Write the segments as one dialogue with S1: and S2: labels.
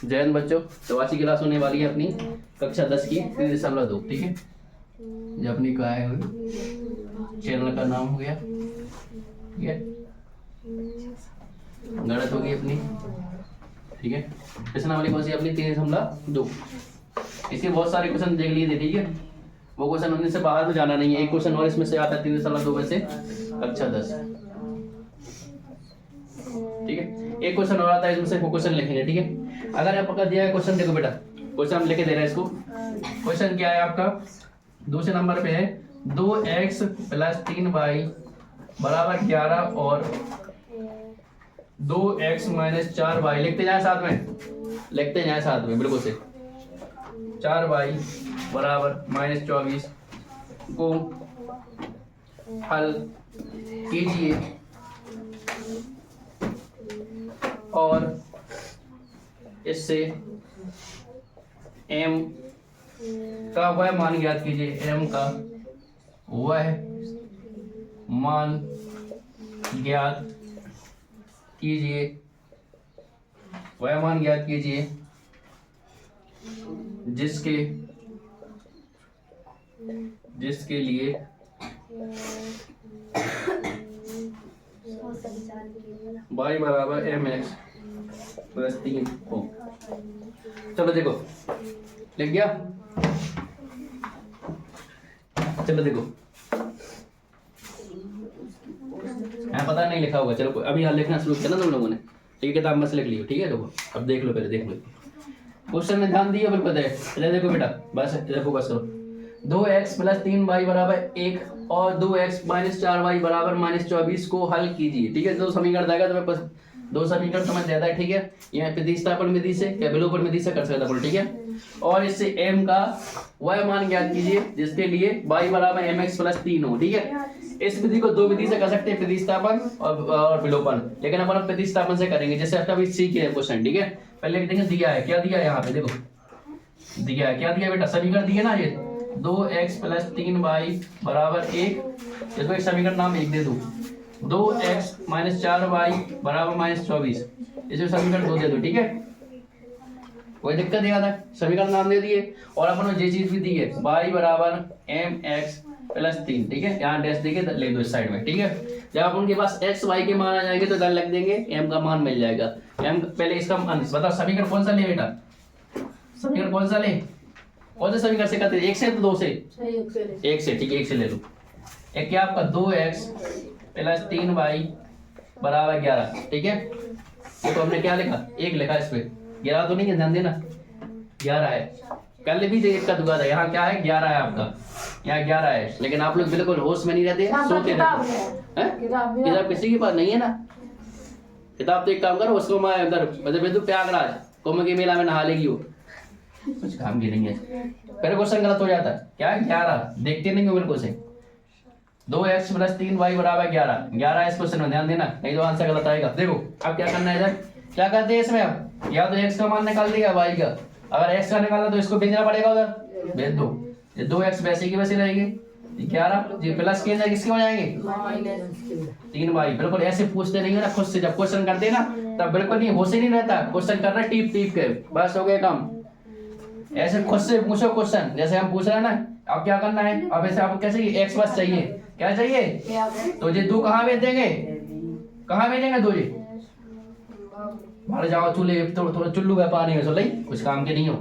S1: जय हिंद बच्चों। तो आज की क्लास होने वाली है अपनी कक्षा 10 की 3.2। ठीक है, ये अपनी क्या है, चैनल का नाम हो गया, ठीक है, गणित होगी अपनी। ठीक है, प्रश्न वाली कौन सी अपनी 3.2। इसके बहुत सारे क्वेश्चन देख लिए थे। ठीक है, वो क्वेश्चन उनमें से बाहर में जाना नहीं है। एक क्वेश्चन और इसमें से आता है 3.2 में से कक्षा 10। ठीक है, एक क्वेश्चन और आता है इसमें से, वो क्वेश्चन लिखेंगे। ठीक है, अगर आपका दिया है क्वेश्चन, देखो बेटा क्वेश्चन हम लिखे दे रहे हैं इसको। क्वेश्चन क्या है आपका, दूसरे नंबर पे है 2x + 3y = 11 और 2x - 4y लिखते जाए साथ में, लिखते जाए साथ में, बिल्कुल से 4y = -24 को हल कीजिए और इससे m का वह मान ज्ञात कीजिए। m का वह मान ज्ञात कीजिए, वह मान ज्ञात कीजिए जिसके लिए y = mx + 3 हो। चलो देखो, लिख गया। चलो देखो, यहाँ पता नहीं लिखा होगा। चलो अभी यहाँ लिखना शुरू किया ना तुम लोगों ने, ठीक है, किताब में से लिख लियो। ठीक है, देखो अब देख लो, पहले देख लो क्वेश्चन में ध्यान दिया बिल्कुल। देखो बेटा, बस इधर फोकस करो। 2x + 3y = 1 और 2x - 4y = -24 को हल कीजिए। ठीक है, दो समीकरण देगा तुम्हें पास, दो समीकरण समझ जाता है। ठीक है, यहाँ प्रतिस्थापन विधि से या विलोपन विधि से कर सकता है। ठीक है, और इससे m का वह मान ज्ञात कीजिए जिसके लिए y = mx + 3 हो। ठीक है, इस विधि को दो विधि से कर सकते हैं, प्रतिस्थापन और विलोपन, लेकिन अपन प्रतिस्थापन से करेंगे, जैसे आपका अभी सी के क्वेश्चन। ठीक है, पहले लिख देंगे दिया है, क्या दिया है यहाँ पे, देखो दिया है, क्या दिया बेटा, समीकरण दिए ना, ये 2x + 3y = 1, इसको एक समीकरण नाम 1 दे दो। 2x - 4y = -24, इसे समीकरण 2 दे दो। ठीक है, कोई दिक्कत नहीं आता, समीकरण नाम दे दिए। और अपन ये चीज भी दी है, y = mx + 3। ठीक है, यहाँ डैश देके ले दो इस साइड में। ठीक है, जब आप उनके पास x y के मान आ जाएंगे तो इधर लिख देंगे m का मान मिल जाएगा। m पहले इसका बताओ समीकरण कौन सा ले बेटा, समीकरण कौन सा ले, कौन से समीकरण से करते हैं, 1 से तो 2 से, 1 से। ठीक है, 1 से ले लो। एक क्या आपका 2x + 3y = 11। ठीक है, ये तो हमने क्या लिखा, 1 लिखा, इस पे 11 तो नहीं है, ध्यान देना 11 है। कल भी एक का दुआ था, यहाँ क्या है 11 है आपका, यहाँ 11 है, लेकिन आप लोग बिल्कुल होश में नहीं रहते, सोते रहते हैं। किताब किसी के पास नहीं है ना, किताब तो एक काम करो, उसको मैं उधर मतलब प्रयागराज कुंभ के मेला में नहा लेगी, वो कुछ काम की नहीं है। फिर क्वेश्चन गलत हो जाता है, क्या है 11, देखते नहीं हो बिल्कुल से। 2x + 3y = 11 इस क्वेश्चन में ध्यान देना, नहीं तो आंसर गलत आएगा। देखो अब क्या करना है, इधर क्या करते हैं इसमें, अब या तो x का मान निकाल दिया y का, अगर x का निकालना तो इसको भेजना पड़ेगा उधर, भेज दो। ये 2x वैसे की वैसे रहेगी, 11 जी प्लस के अंदर किसके हो जाएंगे 3y। बिल्कुल ऐसे पूछते नहीं है ना खुद से, जब क्वेश्चन करते हैं ना तब बिल्कुल नहीं, होश ही नहीं रहता, क्वेश्चन कर रहे टीप टीप के, बस हो गया काम। ऐसे खुद से पूछो क्वेश्चन, जैसे हम पूछ रहे हैं ना, अब क्या करना है, अब ऐसे आपको कैसे x बस चाहिए, क्या चाहिए, तो ये 2 कहाँ भेज देंगे, कहाँ भेजेंगे 2 जी, मारे जाओ चूल्हे, थोड़ा चुल्लू है पानी में, सो नहीं कुछ काम के नहीं हो,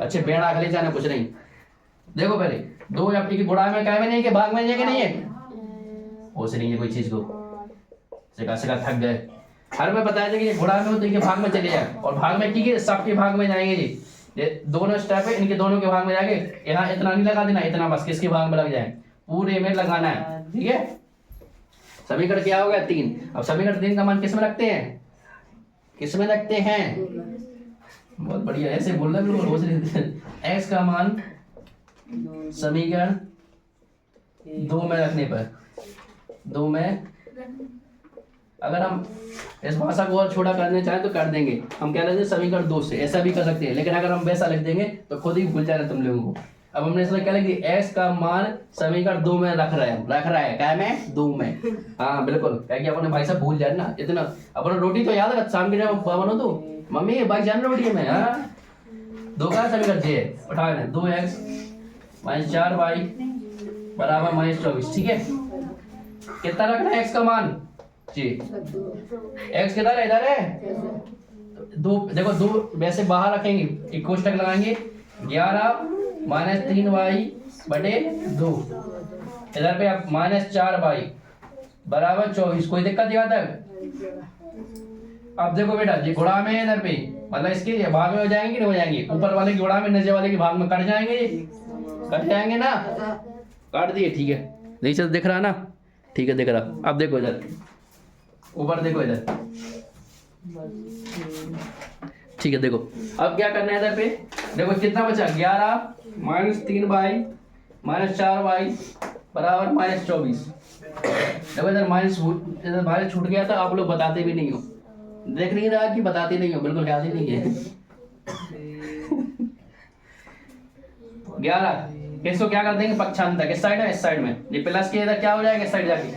S1: अच्छे बेड़ा खले जाने कुछ नहीं। देखो पहले 2 आपकी की गुणा में क्या में नहीं है, भाग में नहीं है कि नहीं है, हो से नहीं है कोई चीज को, सिका थक गए। हर में बताया था कि ये गुणा में हो तो इनके भाग में चले जाए, और भाग में की सबके भाग में जाएंगे जी, ये दोनों स्टेप है, इनके दोनों के भाग में जाएंगे। यहाँ इतना नहीं लगा देना, इतना बस किसके भाग में लग जाए, पूरे में लगाना है। ठीक है, समीकरण क्या हो गया 3। अब समीकरण 3 का मान किस में रखते हैं, किस में रखते हैं, बहुत बढ़िया, ऐसे बोल रहे बिल्कुल होश नहीं। x का मान समीकरण 2 में रखने पर, 2 में अगर हम इस भाषा को और छोटा करना चाहें तो कर देंगे, हम कह रहे थे समीकरण 2 से, ऐसा भी कर सकते हैं, लेकिन अगर हम वैसा लिख देंगे तो खुद ही भूल जाना तुम लोगों को। अब हमने इसमें क्या लिख दिया, x का मान समीकरण 2 में रख रहा है क्या में 2 में, हाँ बिल्कुल, क्या कि अपने भाई साहब भूल जाए ना इतना, अपना रोटी तो याद रख, शाम के टाइम बनो तो मम्मी ये बाइक जान रही है मैं, हाँ 2 का समीकरण जे उठा लें 2x माइनस 4y बराबर माइनस 24, ठीक है। कितना रखना है x का मान जी, x किधर है, इधर है 2, देखो 2 वैसे बाहर रखेंगे, एक कोष्टक लगाएंगे 11 माइनस 3y बटे 2, इधर पे आप माइनस 4y बराबर 24, कोई दिक्कत यहाँ तक। अब देखो बेटा ये गुणा में है इधर पे, मतलब इसके भाग में हो जाएंगे नहीं हो जाएंगे, ऊपर वाले के गुणा में नीचे वाले के भाग में कट जाएंगे, कट जाएंगे ना, काट दिए, ठीक है। नहीं चल दिख रहा ना, ठीक है दिख रहा। अब देखो इधर ऊपर देखो इधर, ठीक है देखो अब क्या करना है इधर पे, देखो कितना बचा 11 माइनस 3y माइनस 4y बराबर माइनस 24। देखो इधर माइनस छूट गया था, आप लोग बताते भी नहीं हो, देख नहीं रहा कि बताते नहीं हो, बिल्कुल याद ही नहीं है। 11 इसको क्या कर देंगे पक्षांतर, किस साइड है, इस साइड में, ये प्लस के इधर क्या हो जाएगा इस साइड जाके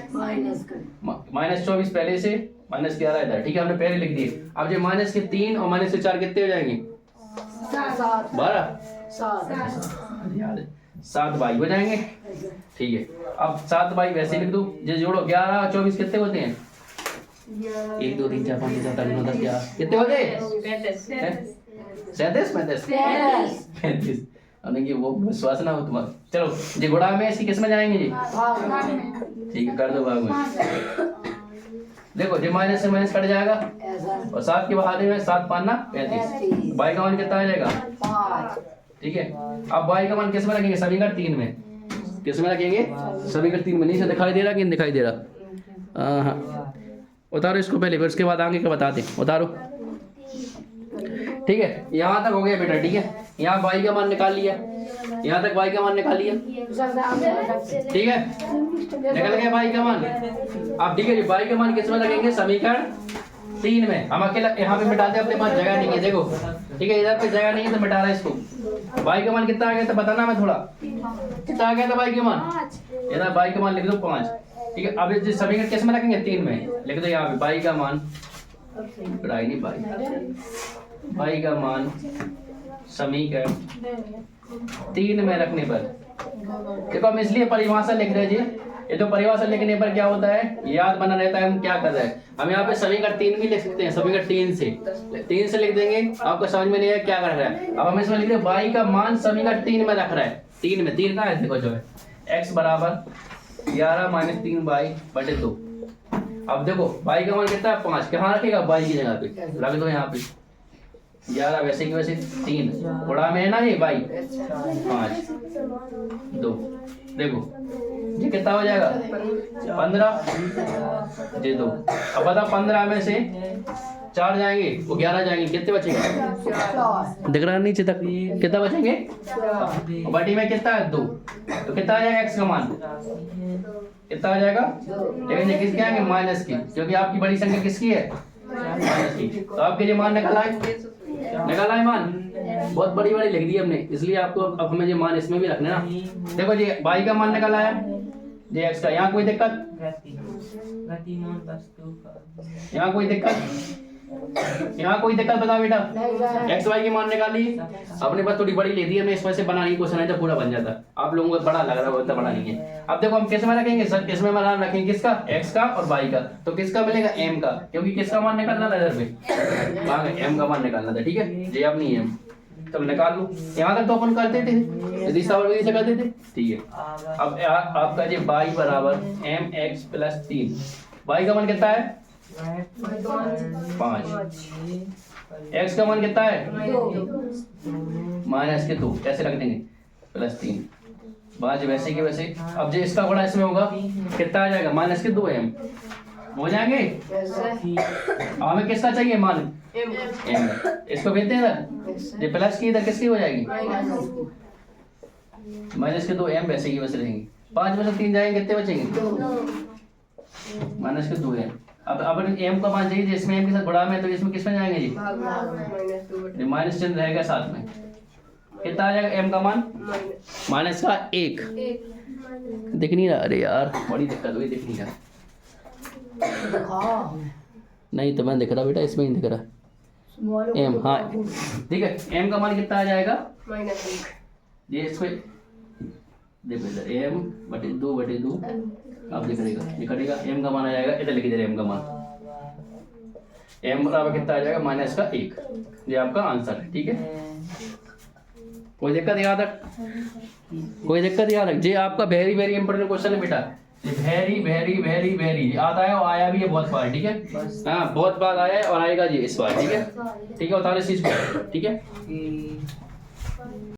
S1: माइनस 24, पहले से माइनस 11 इधर, ठीक है हमने पहले लिख दिए। अब जो माइनस के 3 और माइनस के 4 कितने हो जाएंगे 12, 7 बाई हो जाएंगे, ठीक है। अब 7 बाई वैसे लिख दो, जो जोड़ो 11 और 24 कितने होते हैं 1 2 3 4 5 6 7 8 9 10 11 कितने होते हैं 37 35। ये वो विश्वास ना हो तुम्हारा। चलो जी गुणा में इसकी किस में जाएंगे जी, ठीक है कर दो भाग में। देखो जी माइनस से माइनस कट जाएगा और 7 के बहाने में 7 5 35, बाई का मान कितना आ जाएगा 5, ठीक है। अब बाई का मान किस में रखेंगे समीकरण 3 में, किस में रखेंगे समीकरण 3 में, नीचे दिखाई दे रहा कि नहीं दिखाई दे रहा, हाँ उतारो इसको पहले, फिर उसके बाद आगे क्या बताते, उतारो, ठीक है। यहाँ तक हो गया बेटा, ठीक है। यहाँ y का मान निकाल लिया, यहाँ तक y का मान निकाल लिया, ठीक है निकल गया y का मान। अब ठीक है y का मान किस में लगेंगे समीकरण 3 में, हम अकेला यहाँ पे मिटाते अपने पास जगह नहीं है, देखो ठीक है इधर पे जगह नहीं है तो मिटा रहा है इसको। y का मान कितना आ गया था बताना, मैं थोड़ा कितना आ गया था y का मान, इधर y का मान लिख दो 5, ठीक है। अब इस समीकरण किस में रखेंगे 3 में, लिख दो यहाँ पे y का मान, नहीं y का मान समीकरण 3 में रखने पर, देखो हम इसलिए परिभाषा लिख रहे हैं जी, ये तो परिभाषा लिखने पर क्या होता है याद बना रहता है हम क्या कर रहे हैं। हम यहाँ पे समीकरण 3 भी लिख सकते हैं, समीकरण 3 से लिख देंगे, आपको समझ में नहीं है क्या कर रहा है। अब हम इसमें लिख रहे y का मान समीकरण 3 में रख रहा है, 3 में 3 कहाँ है देखो जो है x बराबर 11 माइनस 3y बटे 2। अब देखो y का मान कितना है 5, कहाँ रखेगा y की जगह पे रख दो यहाँ पे 11 वैसे की वैसे 3 गुणा में है ना ये y 5 2, देखो ये कितना हो जाएगा 15 जी 2। अब बता 15 में से 4 जाएंगे वो 11 जाएंगे, कितने बचेगा दिख रहा नीचे तक कितना बचेंगे, बटी में कितना है 2, तो कितना आ जाएगा x का मान कितना आ जाएगा, लेकिन ये किसके आएंगे माइनस की, क्योंकि आपकी बड़ी संख्या किसकी है माइनस की। तो आपके ये मान निकाला है मान, बहुत बड़ी बड़ी लिख दी हमने, इसलिए आपको अब हमें ये मान इसमें भी रखना ना। देखो जी y का मान निकाला है जी x का, यहाँ कोई दिक्कत, यहाँ कोई दिक्कत, यहाँ कोई दिक्कत बताओ बेटा, x y की मान निकाली, अपने पास थोड़ी बड़ी ले दी हमने, इस वजह से बनाने की क्वेश्चन है तो पूरा बन जाता, आप लोगों को बड़ा लग रहा होगा, बड़ा नहीं है। अब देखो हम किस में रखेंगे सर, किस में मान रखेंगे किसका x का और y का, तो किसका मिलेगा m का, क्योंकि किसका मान निकालना था इधर पे m का मान निकालना था, ठीक है जी अब नहीं है तब निकाल लो। यहाँ तक तो अपन करते थे दिशा और विधि से करते थे, ठीक है। अब आपका जी y बराबर mx प्लस 3, y का मान कितना है 5, x का मान कितना है माइनस के 2, कैसे रख देंगे प्लस 3 5 वैसे के वैसे। अब जो इसका गुणा इसमें होगा कितना आ जाएगा माइनस के 2 m हो जाएंगे। हमें किसका चाहिए मान m, इसको भेजते हैं इधर, ये प्लस की इधर किसकी हो जाएगी माइनस के 2 m वैसे की वैसे रहेंगे। 5 में से 3 जाएंगे कितने बचेंगे माइनस के 2 m। अब m का मान चाहिए जिसमें m के साथ गुणा में, तो इसमें किसमें जाएंगे जी माइनस चिन्ह रहेगा साथ में, कितना आ जाएगा m का मान माइनस का 1, दिख नहीं रहा, अरे यार बड़ी दिक्कत हुई, दिख नहीं रहा, नहीं तो मैं दिख रहा बेटा इसमें ही दिख रहा, एम, हाँ ठीक है। एम का मान कितना आ जाएगा,
S2: -1।
S1: ये इसको देखो इधर एम बटे 2 आप देख रहेगा ये कटेगा, एम का मान आ जाएगा, इधर लिख दे एम का मान, एम बराबर कितना आ जाएगा -1। ये आपका आंसर है, ठीक है। कोई दिक्कत याद रख, कोई दिक्कत याद रख, ये आपका वेरी वेरी इंपॉर्टेंट क्वेश्चन है बेटा, ये वेरी वेरी वेरी वेरी आता है और आया भी है बहुत बार, ठीक है। हाँ बहुत बार आया है और आएगा जी इस बार, ठीक है। ठीक है, 48 चीज, ठीक है।